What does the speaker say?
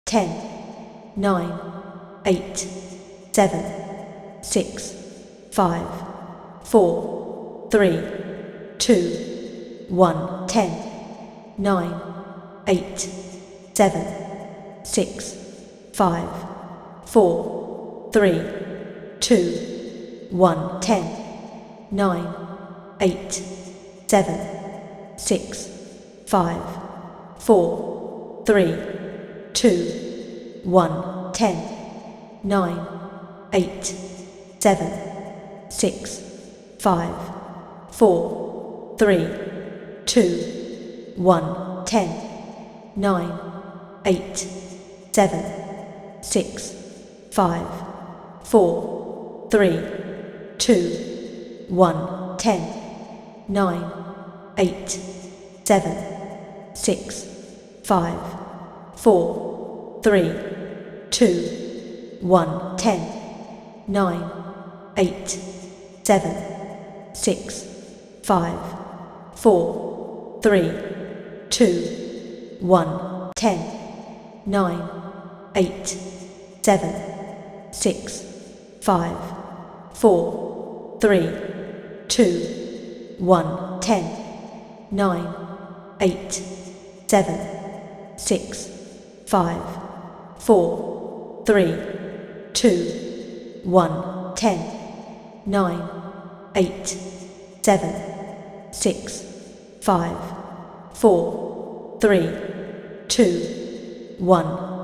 10, 9, 8, 7, 6, 5, 4, 3, 2, 1, 10, 9, 8, 7, 6, 5, 4, 3, 2, 1, 10, 9, 8, 7, 6, 5, 4, 3, 2, 1, 10, 9, 8, 7, 6, 5, 4, 3, 2, 1, 10, 9, 8, 7, 6, 5, 4, 3, 2, 1, 10, 9, 8, 7, 6, 5, 4, 3, 2, 1, 10, 9, 8, 7, 6, 5, 4, 3, 2, 1, 10, 9, 8, 7, 6, 5, 4, 3, 2, 1, 10, 9, 8, 7, 6, 5, 4, 3, 2, 1, 10, 9, 8, 7, 6, 5, 4, 3, 2, 1,